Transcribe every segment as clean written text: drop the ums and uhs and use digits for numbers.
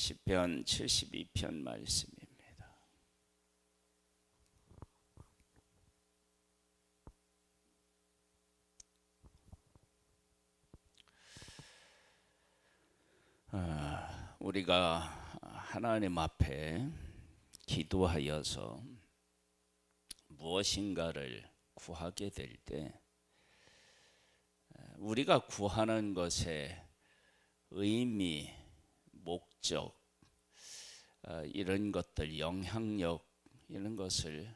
시편 72편 말씀입니다. 우리가 하나님 앞에 기도하여서 무엇인가를 구하게 될 때 우리가 구하는 것에 의미, 목적, 이런 것들, 영향력 이런 것을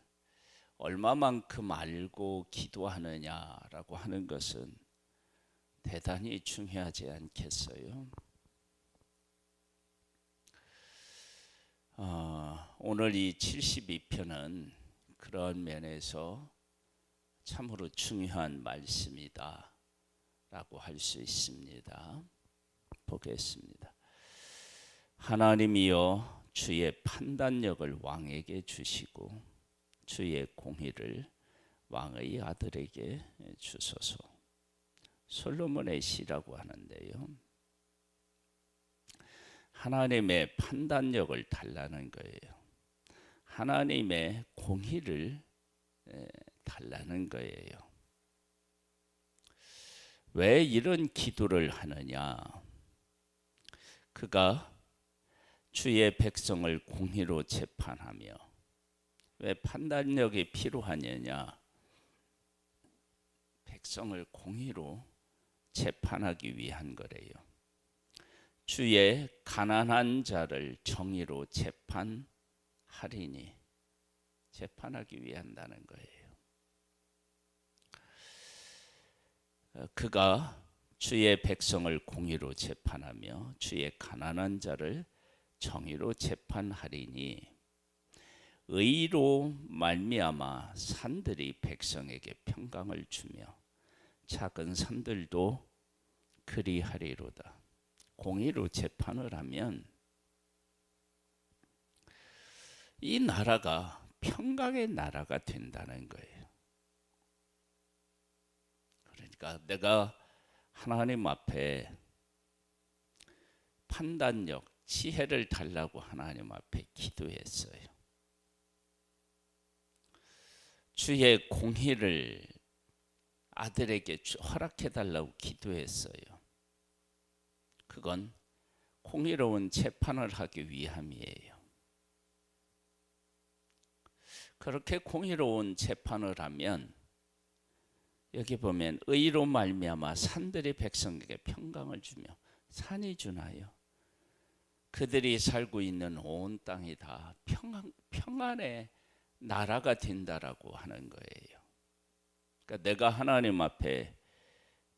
얼마만큼 알고 기도하느냐라고 하는 것은 대단히 중요하지 않겠어요? 오늘 이 72편은 그런 면에서 참으로 중요한 말씀이다 라고 할 수 있습니다. 보겠습니다. 하나님이여 주의 판단력을 왕에게 주시고 주의 공의를 왕의 아들에게 주소서. 솔로몬의 시라고 하는데요, 하나님의 판단력을 달라는 거예요. 하나님의 공의를 달라는 거예요. 왜 이런 기도를 하느냐? 그가 주의 백성을 공의로 재판하며, 왜 판단력이 필요하느냐? 백성을 공의로 재판하기 위한 거래요. 주의 가난한 자를 정의로 재판하리니, 재판하기 위한다는 거예요. 그가 주의 백성을 공의로 재판하며 주의 가난한 자를 정의로 재판하리니 의로 말미암아 산들이 백성에게 평강을 주며 작은 산들도 그리하리로다. 공의로 재판을 하면 이 나라가 평강의 나라가 된다는 거예요. 그러니까 내가 하나님 앞에 판단력, 지혜를 달라고 하나님 앞에 기도했어요. 주의 공의를 아들에게 허락해 달라고 기도했어요. 그건 공의로운 재판을 하기 위함이에요. 그렇게 공의로운 재판을 하면 여기 보면 의로 말미암아 산들이 백성에게 평강을 주며, 산이 주나요? 그들이 살고 있는 온 땅이 다 평안의 나라가 된다라고 하는 거예요. 그러니까 내가 하나님 앞에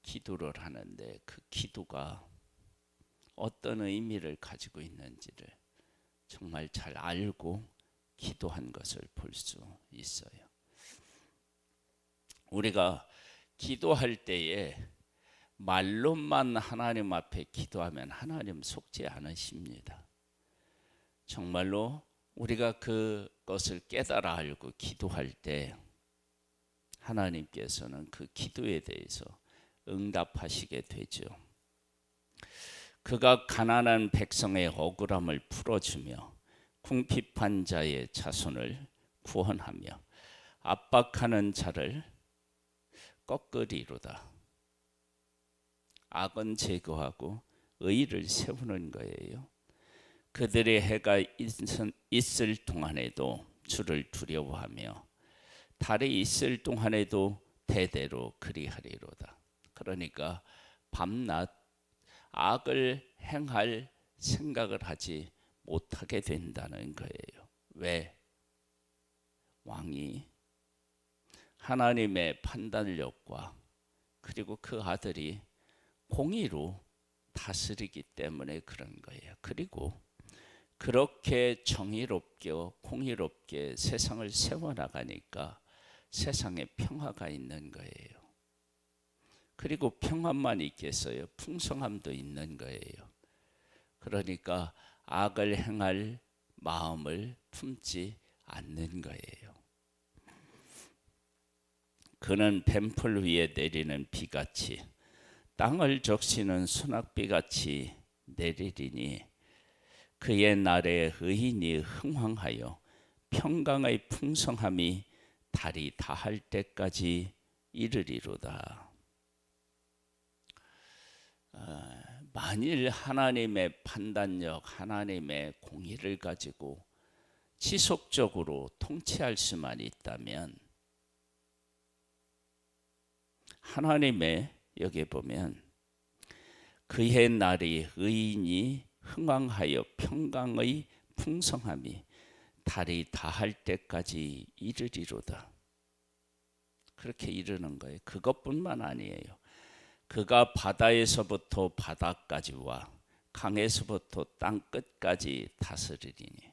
기도를 하는데 그 기도가 어떤 의미를 가지고 있는지를 정말 잘 알고 기도한 것을 볼 수 있어요. 우리가 기도할 때에 말로만 하나님 앞에 기도하면 하나님 속지 않으십니다. 정말로 우리가 그것을 깨달아 알고 기도할 때 하나님께서는 그 기도에 대해서 응답하시게 되죠. 그가 가난한 백성의 억울함을 풀어주며 궁핍한 자의 자손을 구원하며 압박하는 자를 꺾으리로다. 악은 제거하고 의를 세우는 거예요. 그들의 해가 있을 동안에도 주를 두려워하며 달이 있을 동안에도 대대로 그리하리로다. 그러니까 밤낮 악을 행할 생각을 하지 못하게 된다는 거예요. 왜? 왕이 하나님의 판단력과 그리고 그 아들이 공의로 다스리기 때문에 그런 거예요. 그리고 그렇게 정의롭게 공의롭게 세상을 세워나가니까 세상에 평화가 있는 거예요. 그리고 평안만 있겠어요? 풍성함도 있는 거예요. 그러니까 악을 행할 마음을 품지 않는 거예요. 그는 뱀풀 위에 내리는 비같이 땅을 적시는 소낙비같이 내리리니 그의 날에 의인이 흥황하여 평강의 풍성함이 달이 다할 때까지 이르리로다. 만일 하나님의 판단력, 하나님의 공의를 가지고 지속적으로 통치할 수만 있다면, 하나님의 여기 보면 그의 날이 의인이 흥왕하여 평강의 풍성함이 달이 다할 때까지 이르리로다. 그렇게 이르는 거예요. 그것뿐만 아니에요. 그가 바다에서부터 바다까지와 강에서부터 땅 끝까지 다스리리니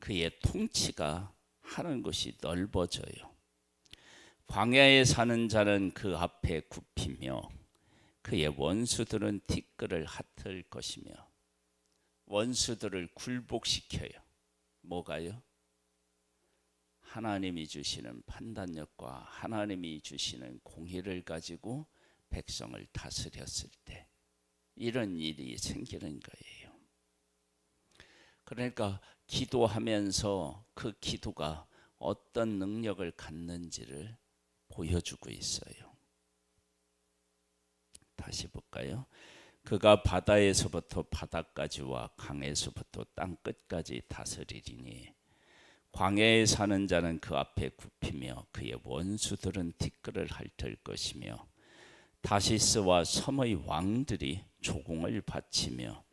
그의 통치가 하는 곳이 넓어져요. 광야에 사는 자는 그 앞에 굽히며 그의 원수들은 티끌을 핫을 것이며, 원수들을 굴복시켜요. 뭐가요? 하나님이 주시는 판단력과 하나님이 주시는 공의를 가지고 백성을 다스렸을 때 이런 일이 생기는 거예요. 그러니까 기도하면서 그 기도가 어떤 능력을 갖는지를 보여주고 있어요. 다시 볼까요? 그가 바다에서부터 바다까지와 강에서부터 땅 끝까지 다스리리니 광야에 사는 자는 그 앞에 굽히며 그의 원수들은 티끌을 핥을 것이며, 다시스와 섬의 왕들이 조공을 바치며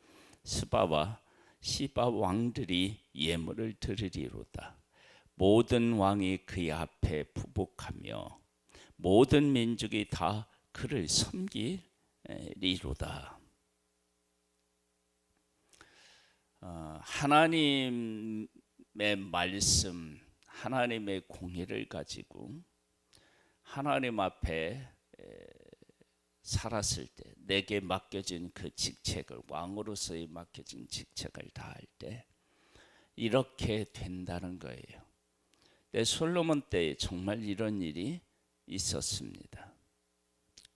스바와 시바 왕들이 예물을 드리리로다. 모든 왕이 그의 앞에 부복하며 모든 민족이 다 그를 섬기리로다. 하나님의 말씀, 하나님의 공의를 가지고 하나님 앞에 살았을 때, 내게 맡겨진 그 직책을, 왕으로서의 맡겨진 직책을 다할 때 이렇게 된다는 거예요. 솔로몬 때에 정말 이런 일이 있었습니다.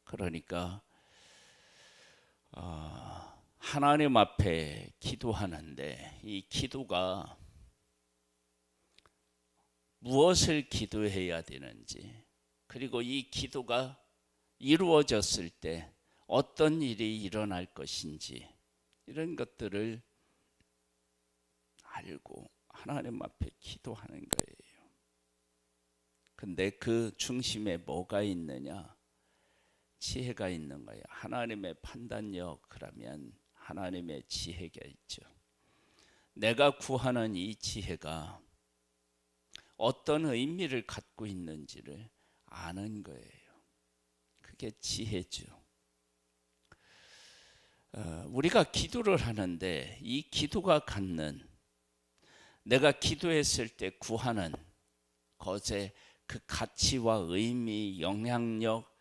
그러니까 하나님 앞에 기도하는데 이 기도가 무엇을 기도해야 되는지, 그리고 이 기도가 이루어졌을 때 어떤 일이 일어날 것인지, 이런 것들을 알고 하나님 앞에 기도하는 거예요. 근데 그 중심에 뭐가 있느냐? 지혜가 있는 거예요. 하나님의 판단력, 그러면 하나님의 지혜가 있죠. 내가 구하는 이 지혜가 어떤 의미를 갖고 있는지를 아는 거예요. 그게 지혜죠. 우리가 기도를 하는데 이 기도가 갖는, 내가 기도했을 때 구하는 것의 그 가치와 의미, 영향력,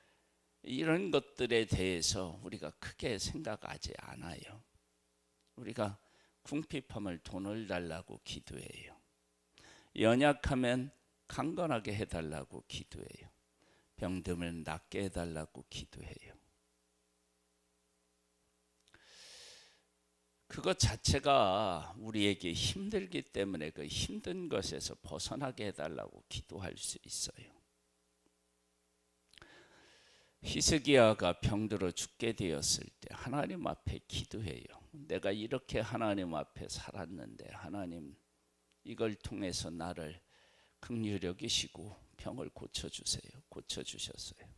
이런 것들에 대해서 우리가 크게 생각하지 않아요. 우리가 궁핍하면 돈을 달라고 기도해요. 연약하면 강건하게 해달라고 기도해요. 병들면 낫게 해달라고 기도해요. 그것 자체가 우리에게 힘들기 때문에 그 힘든 것에서 벗어나게 해달라고 기도할 수 있어요. 히스기야가 병들어 죽게 되었을 때 하나님 앞에 기도해요. 내가 이렇게 하나님 앞에 살았는데 하나님 이걸 통해서 나를 긍휼히 여기시고 병을 고쳐주세요. 고쳐주셨어요.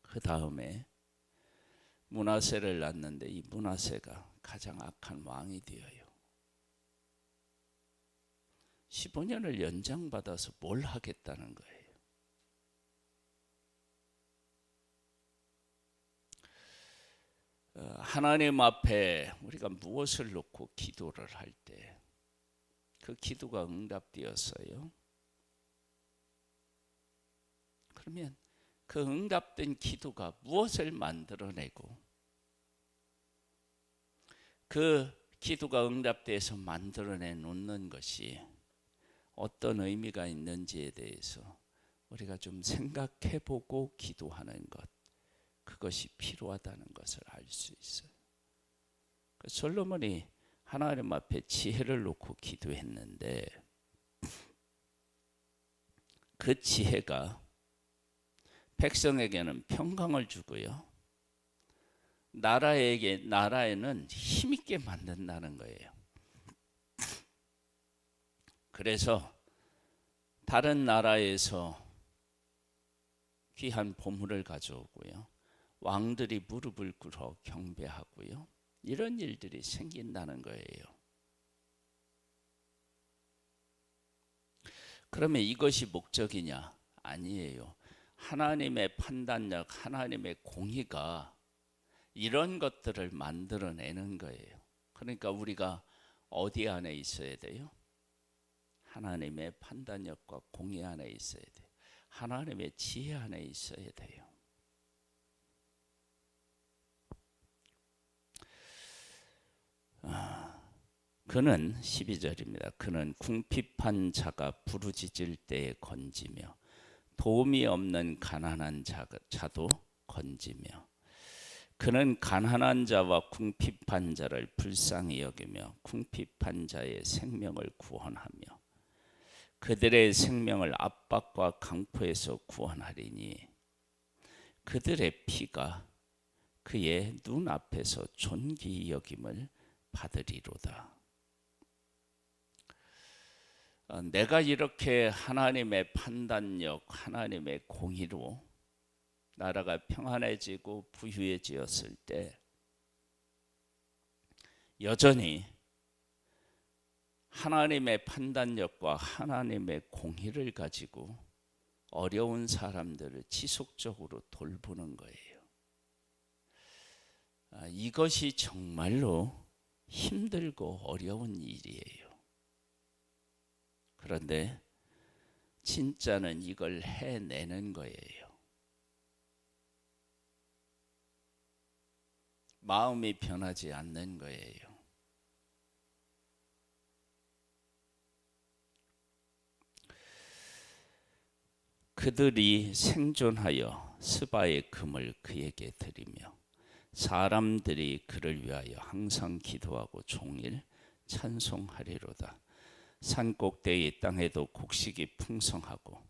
그 다음에 므낫세를 낳는데 이 므낫세가 가장 악한 왕이 되어요. 15년을 연장받아서 뭘 하겠다는 거예요. 하나님 앞에 우리가 무엇을 놓고 기도를 할 때 그 기도가 응답되었어요. 그러면 그 응답된 기도가 무엇을 만들어내고 그 기도가 응답돼서 만들어내 놓는 것이 어떤 의미가 있는지에 대해서 우리가 좀 생각해보고 기도하는 것, 그것이 필요하다는 것을 알 수 있어요. 솔로몬이 하나님 앞에 지혜를 놓고 기도했는데 그 지혜가 백성에게는 평강을 주고요, 나라에는 힘있게 만든다는 거예요. 그래서 다른 나라에서 귀한 보물을 가져오고요, 왕들이 무릎을 꿇어 경배하고요, 이런 일들이 생긴다는 거예요. 그러면 이것이 목적이냐? 아니에요. 하나님의 판단력, 하나님의 공의가 이런 것들을 만들어내는 거예요. 그러니까 우리가 어디 안에 있어야 돼요? 하나님의 판단력과 공의 안에 있어야 돼요. 하나님의 지혜 안에 있어야 돼요. 그는 12절입니다. 그는 궁핍한 자가 부르짖을 때에 건지며 도움이 없는 가난한 자도 건지며, 그는 가난한 자와 궁핍한 자를 불쌍히 여기며 궁핍한 자의 생명을 구원하며 그들의 생명을 압박과 강포에서 구원하리니 그들의 피가 그의 눈앞에서 존귀 여김을 받으리로다. 내가 이렇게 하나님의 판단력, 하나님의 공의로 나라가 평안해지고 부유해지었을 때 여전히 하나님의 판단력과 하나님의 공의를 가지고 어려운 사람들을 지속적으로 돌보는 거예요. 이것이 정말로 힘들고 어려운 일이에요. 그런데 진짜는 이걸 해내는 거예요. 마음이 변하지 않는 거예요. 그들이 생존하여 스바의 금을 그에게 드리며 사람들이 그를 위하여 항상 기도하고 종일 찬송하리로다. 산 꼭대기 땅에도 곡식이 풍성하고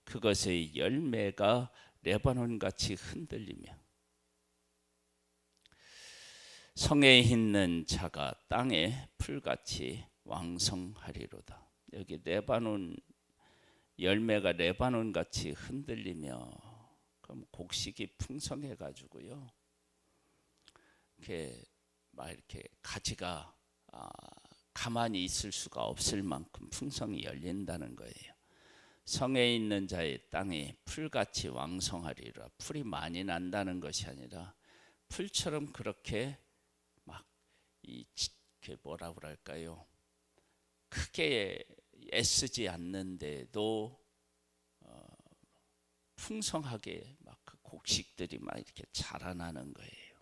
그것의 열매가 레바논같이 흔들리며 성에 있는 자가 땅에 풀같이 왕성하리로다. 여기 레바논 열매가 레바논같이 흔들리며, 그럼 곡식이 풍성해 가지고요, 이렇게 가지가 가만히 있을 수가 없을 만큼 풍성히 열린다는 거예요. 성에 있는 자의 땅이 풀같이 왕성하리라. 풀이 많이 난다는 것이 아니라 풀처럼 그렇게 뭐라 그럴까요? 크게 애쓰지 않는데도 풍성하게 그 곡식들이 이렇게 자라나는 거예요.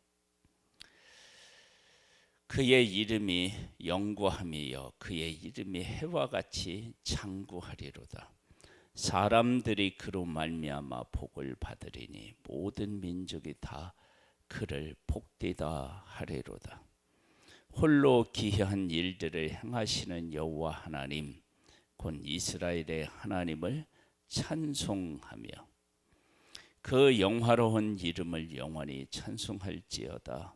그의 이름이 영구함이여 그의 이름이 해와 같이 장구하리로다. 사람들이 그로 말미암아 복을 받으리니 모든 민족이 다 그를 복되다 하리로다. 홀로 기이한 일들을 행하시는 여호와 하나님 곧 이스라엘의 하나님을 찬송하며 그 영화로운 이름을 영원히 찬송할지어다.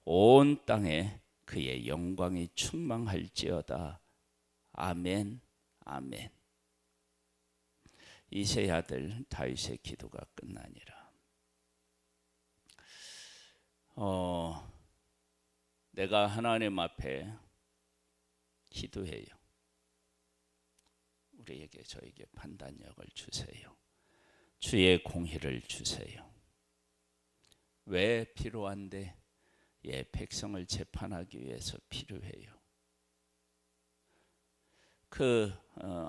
온 땅에 그의 영광이 충만할지어다. 아멘 아멘. 이새의 아들 다윗의 기도가 끝나니라. 내가 하나님 앞에 기도해요. 우리에게 저에게 판단력을 주세요. 주의 공의를 주세요. 왜 필요한데? 백성을 재판하기 위해서 필요해요.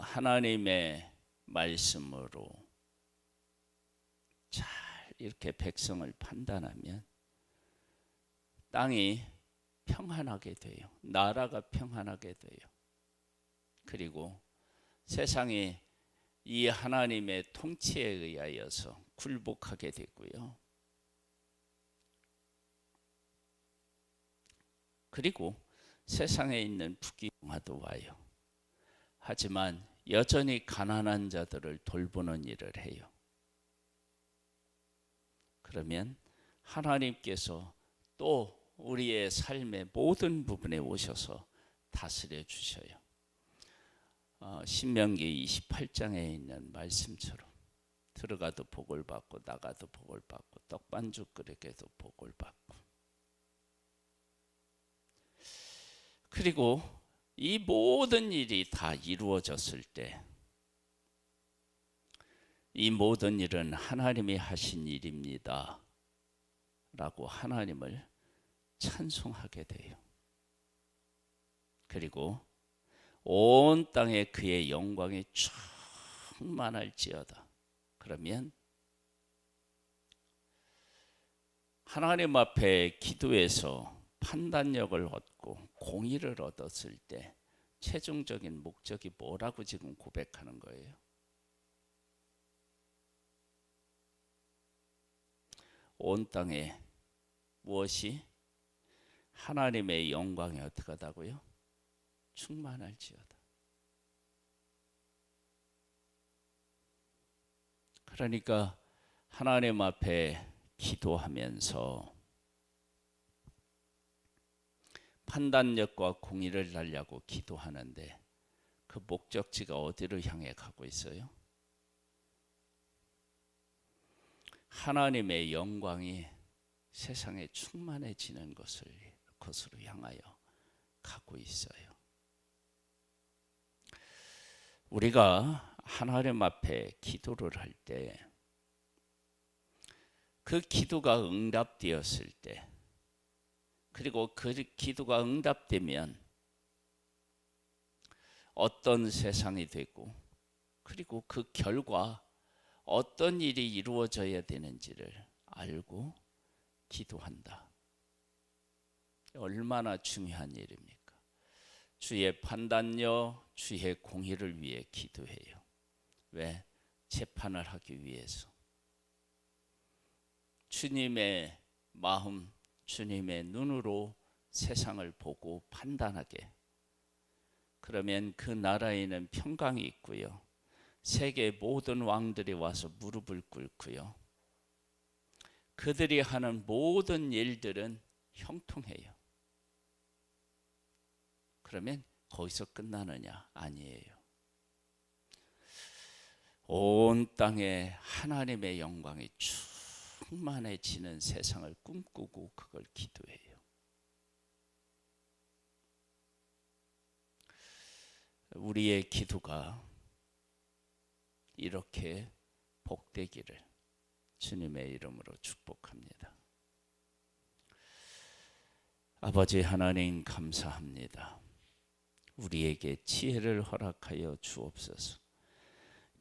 하나님의 말씀으로 잘 이렇게 백성을 판단하면 땅이 평안하게 돼요. 나라가 평안하게 돼요. 그리고 세상이 이 하나님의 통치에 의하여서 굴복하게 되고요. 그리고 세상에 있는 부귀영화도 와요. 하지만 여전히 가난한 자들을 돌보는 일을 해요. 그러면 하나님께서 또 우리의 삶의 모든 부분에 오셔서 다스려 주셔요. 신명기 28장에 있는 말씀처럼 들어가도 복을 받고 나가도 복을 받고 떡반죽 그릇에도 복을 받고, 그리고 이 모든 일이 다 이루어졌을 때 이 모든 일은 하나님이 하신 일입니다 라고 하나님을 찬송하게 돼요. 그리고 온 땅에 그의 영광이 충만할지어다. 그러면 하나님 앞에 기도해서 판단력을 얻고 공의를 얻었을 때 최종적인 목적이 뭐라고 지금 고백하는 거예요? 온 땅에 무엇이? 하나님의 영광이 어떻게 하다고요? 충만할지어다. 그러니까 하나님 앞에 기도하면서 판단력과 공의를 달라고 기도하는데 그 목적지가 어디를 향해 가고 있어요? 하나님의 영광이 세상에 충만해지는 것으로 향하여 가고 있어요. 우리가 하나님 앞에 기도를 할 때, 그 기도가 응답되었을 때, 그리고 그 기도가 응답되면 어떤 세상이 되고, 그리고 그 결과 어떤 일이 이루어져야 되는지를 알고 기도한다. 얼마나 중요한 일입니까? 주의 판단력, 주의 공의를 위해 기도해요. 왜? 재판을 하기 위해서. 주님의 마음, 주님의 눈으로 세상을 보고 판단하게. 그러면 그 나라에는 평강이 있고요. 세계 모든 왕들이 와서 무릎을 꿇고요. 그들이 하는 모든 일들은 형통해요. 그러면 거기서 끝나느냐? 아니에요. 온 땅에 하나님의 영광이 충만해지는 세상을 꿈꾸고 그걸 기도해요. 우리의 기도가 이렇게 복되기를 주님의 이름으로 축복합니다. 아버지 하나님 감사합니다. 우리에게 지혜를 허락하여 주옵소서.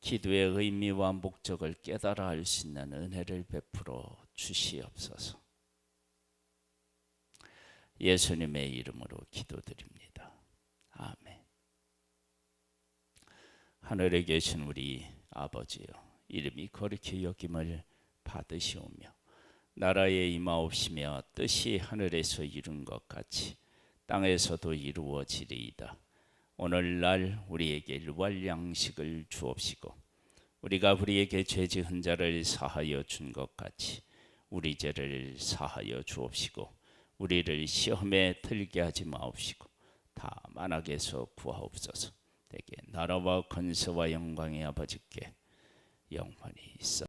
기도의 의미와 목적을 깨달아 알 수 있는 은혜를 베풀어 주시옵소서. 예수님의 이름으로 기도드립니다. 아멘. 하늘에 계신 우리 아버지여, 이름이 거룩히 여김을 받으시오며 나라에 임하옵시며 뜻이 하늘에서 이룬 것 같이 땅에서도 이루어지리이다. 오늘날 우리에게 일용할 양식을 주옵시고 우리가 우리에게 죄 지은 자를 사하여 준 것 같이 우리 죄를 사하여 주옵시고 우리를 시험에 들게 하지 마옵시고 다만 악에서 구하옵소서. 내게 나라와 권세와 영광의 아버지께 영원히 있어